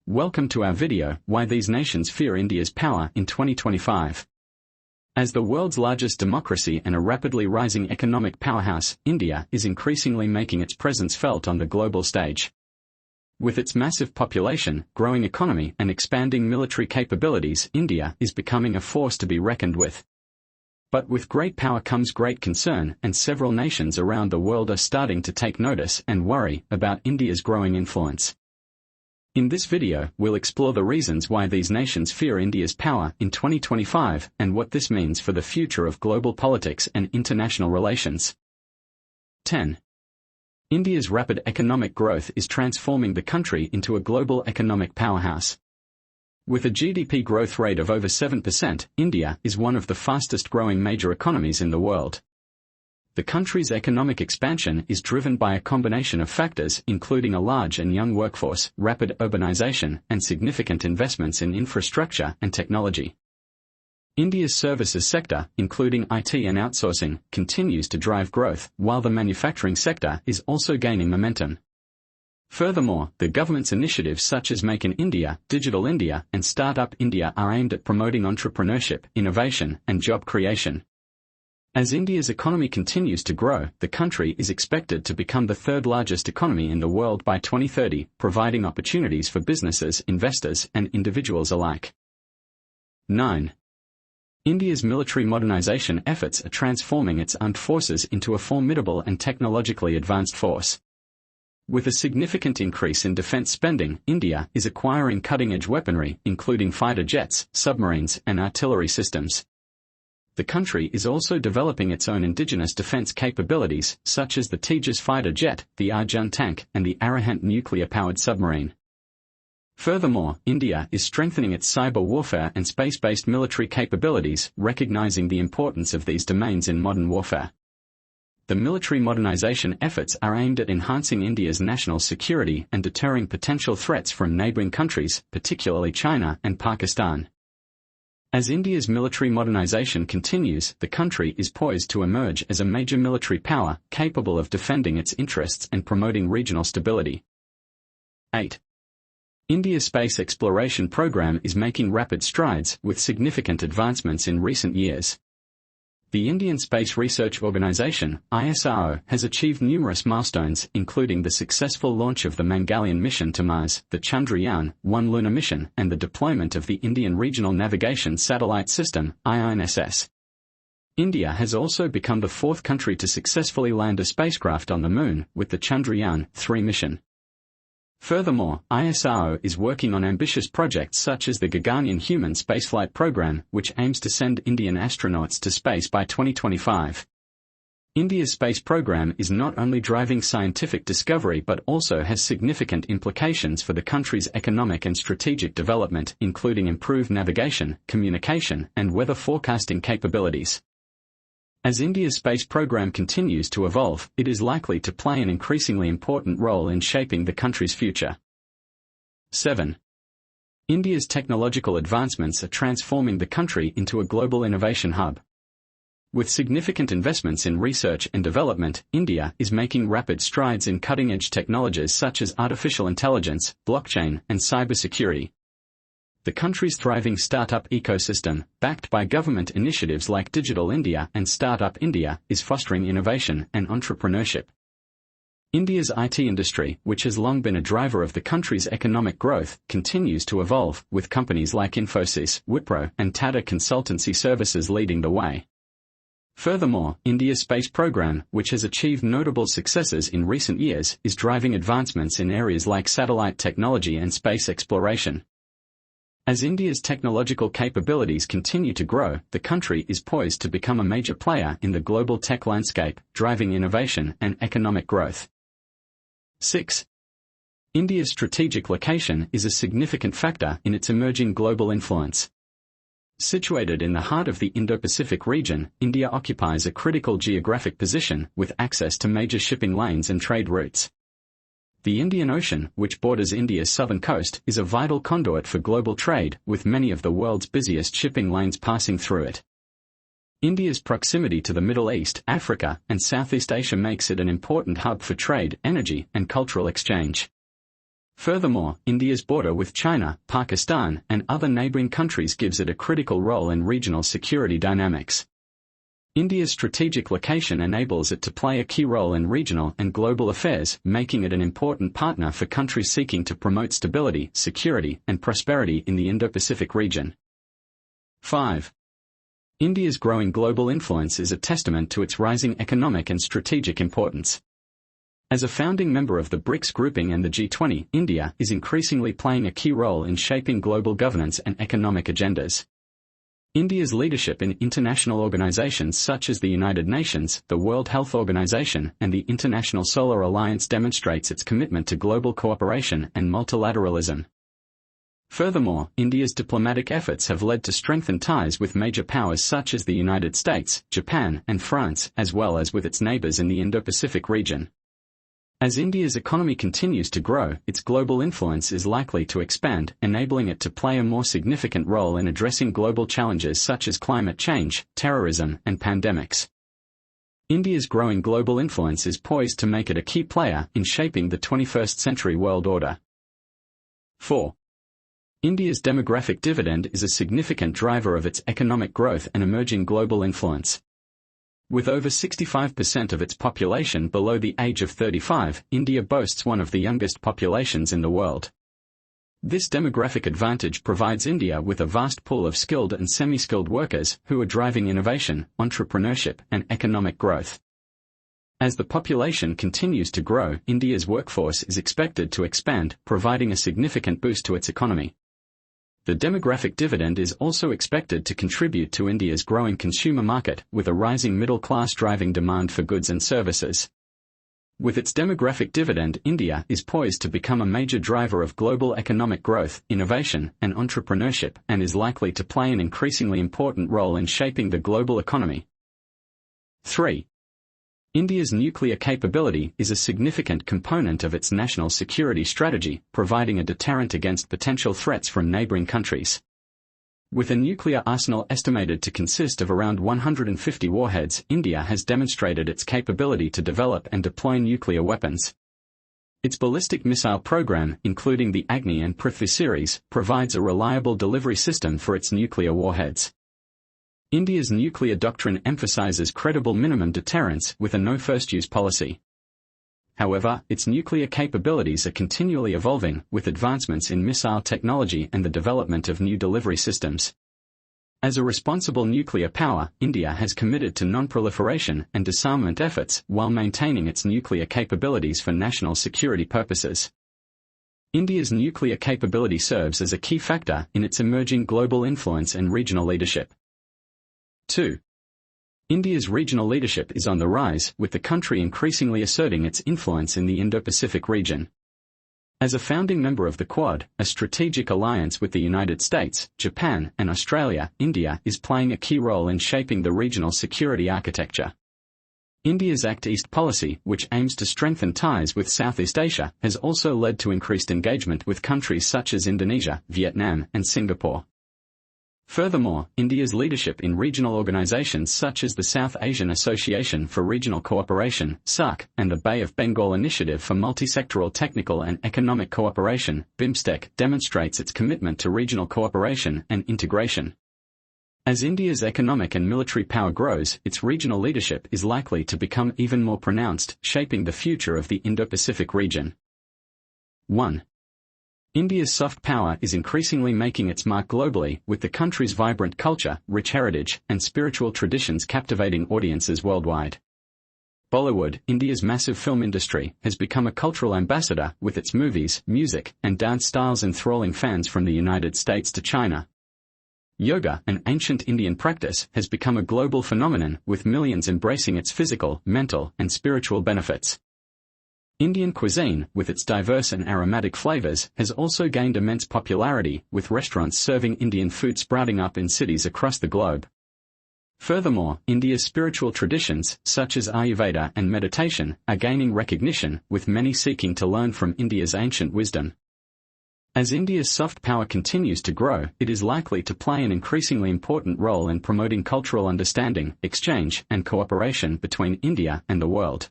Welcome to our video, Why These Nations Fear India's Power in 2025. As the world's largest democracy and a rapidly rising economic powerhouse, India is increasingly making its presence felt on the global stage. With its massive population, growing economy, and expanding military capabilities, India is becoming a force to be reckoned with. But with great power comes great concern, and several nations around the world are starting to take notice and worry about India's growing influence. In this video, we'll explore the reasons why these nations fear India's power in 2025 and what this means for the future of global politics and international relations. 10. India's rapid economic growth is transforming the country into a global economic powerhouse. With a GDP growth rate of over 7%, India is one of the fastest-growing major economies in the world. The country's economic expansion is driven by a combination of factors including a large and young workforce, rapid urbanization, and significant investments in infrastructure and technology. India's services sector, including IT and outsourcing, continues to drive growth, while the manufacturing sector is also gaining momentum. Furthermore, the government's initiatives such as Make in India, Digital India, and Startup India are aimed at promoting entrepreneurship, innovation, and job creation. As India's economy continues to grow, the country is expected to become the third largest economy in the world by 2030, providing opportunities for businesses, investors, and individuals alike. 9. India's military modernization efforts are transforming its armed forces into a formidable and technologically advanced force. With a significant increase in defense spending, India is acquiring cutting-edge weaponry, including fighter jets, submarines, and artillery systems. The country is also developing its own indigenous defense capabilities, such as the Tejas fighter jet, the Arjun tank, and the Arahant nuclear-powered submarine. Furthermore, India is strengthening its cyber warfare and space-based military capabilities, recognizing the importance of these domains in modern warfare. The military modernization efforts are aimed at enhancing India's national security and deterring potential threats from neighboring countries, particularly China and Pakistan. As India's military modernization continues, the country is poised to emerge as a major military power, capable of defending its interests and promoting regional stability. 8. India's space exploration program is making rapid strides, with significant advancements in recent years. The Indian Space Research Organisation, ISRO, has achieved numerous milestones, including the successful launch of the Mangalian mission to Mars, the Chandrayaan-1 lunar mission, and the deployment of the Indian Regional Navigation Satellite System, INSS. India has also become the fourth country to successfully land a spacecraft on the Moon, with the Chandrayaan-3 mission. Furthermore, ISRO is working on ambitious projects such as the Gaganyaan human spaceflight program, which aims to send Indian astronauts to space by 2025. India's space program is not only driving scientific discovery but also has significant implications for the country's economic and strategic development, including improved navigation, communication, and weather forecasting capabilities. As India's space program continues to evolve, it is likely to play an increasingly important role in shaping the country's future. 7. India's technological advancements are transforming the country into a global innovation hub. With significant investments in research and development, India is making rapid strides in cutting-edge technologies such as artificial intelligence, blockchain, and cybersecurity. The country's thriving startup ecosystem, backed by government initiatives like Digital India and Startup India, is fostering innovation and entrepreneurship. India's IT industry, which has long been a driver of the country's economic growth, continues to evolve, with companies like Infosys, Wipro, and Tata Consultancy Services leading the way. Furthermore, India's space program, which has achieved notable successes in recent years, is driving advancements in areas like satellite technology and space exploration. As India's technological capabilities continue to grow, the country is poised to become a major player in the global tech landscape, driving innovation and economic growth. 6. India's strategic location is a significant factor in its emerging global influence. Situated in the heart of the Indo-Pacific region, India occupies a critical geographic position, with access to major shipping lanes and trade routes. The Indian Ocean, which borders India's southern coast, is a vital conduit for global trade, with many of the world's busiest shipping lanes passing through it. India's proximity to the Middle East, Africa, and Southeast Asia makes it an important hub for trade, energy, and cultural exchange. Furthermore, India's border with China, Pakistan, and other neighboring countries gives it a critical role in regional security dynamics. India's strategic location enables it to play a key role in regional and global affairs, making it an important partner for countries seeking to promote stability, security, and prosperity in the Indo-Pacific region. 5. India's growing global influence is a testament to its rising economic and strategic importance. As a founding member of the BRICS grouping and the G20, India is increasingly playing a key role in shaping global governance and economic agendas. India's leadership in international organizations such as the United Nations, the World Health Organization, and the International Solar Alliance demonstrates its commitment to global cooperation and multilateralism. Furthermore, India's diplomatic efforts have led to strengthened ties with major powers such as the United States, Japan, and France, as well as with its neighbors in the Indo-Pacific region. As India's economy continues to grow, its global influence is likely to expand, enabling it to play a more significant role in addressing global challenges such as climate change, terrorism, and pandemics. India's growing global influence is poised to make it a key player in shaping the 21st century world order. 4. India's demographic dividend is a significant driver of its economic growth and emerging global influence. With over 65% of its population below the age of 35, India boasts one of the youngest populations in the world. This demographic advantage provides India with a vast pool of skilled and semi-skilled workers who are driving innovation, entrepreneurship, and economic growth. As the population continues to grow, India's workforce is expected to expand, providing a significant boost to its economy. The demographic dividend is also expected to contribute to India's growing consumer market, with a rising middle class driving demand for goods and services. With its demographic dividend, India is poised to become a major driver of global economic growth, innovation, and entrepreneurship, and is likely to play an increasingly important role in shaping the global economy. 3. India's nuclear capability is a significant component of its national security strategy, providing a deterrent against potential threats from neighboring countries. With a nuclear arsenal estimated to consist of around 150 warheads, India has demonstrated its capability to develop and deploy nuclear weapons. Its ballistic missile program, including the Agni and Prithvi series, provides a reliable delivery system for its nuclear warheads. India's nuclear doctrine emphasizes credible minimum deterrence with a no-first-use policy. However, its nuclear capabilities are continually evolving, with advancements in missile technology and the development of new delivery systems. As a responsible nuclear power, India has committed to non-proliferation and disarmament efforts while maintaining its nuclear capabilities for national security purposes. India's nuclear capability serves as a key factor in its emerging global influence and regional leadership. 2. India's regional leadership is on the rise, with the country increasingly asserting its influence in the Indo-Pacific region. As a founding member of the Quad, a strategic alliance with the United States, Japan, and Australia, India is playing a key role in shaping the regional security architecture. India's Act East policy, which aims to strengthen ties with Southeast Asia, has also led to increased engagement with countries such as Indonesia, Vietnam, and Singapore. Furthermore, India's leadership in regional organizations such as the South Asian Association for Regional Cooperation, SAARC, and the Bay of Bengal Initiative for Multisectoral Technical and Economic Cooperation, BIMSTEC, demonstrates its commitment to regional cooperation and integration. As India's economic and military power grows, its regional leadership is likely to become even more pronounced, shaping the future of the Indo-Pacific region. 1. India's soft power is increasingly making its mark globally, with the country's vibrant culture, rich heritage, and spiritual traditions captivating audiences worldwide. Bollywood, India's massive film industry, has become a cultural ambassador, with its movies, music, and dance styles enthralling fans from the United States to China. Yoga, an ancient Indian practice, has become a global phenomenon, with millions embracing its physical, mental, and spiritual benefits. Indian cuisine, with its diverse and aromatic flavors, has also gained immense popularity, with restaurants serving Indian food sprouting up in cities across the globe. Furthermore, India's spiritual traditions, such as Ayurveda and meditation, are gaining recognition, with many seeking to learn from India's ancient wisdom. As India's soft power continues to grow, it is likely to play an increasingly important role in promoting cultural understanding, exchange, and cooperation between India and the world.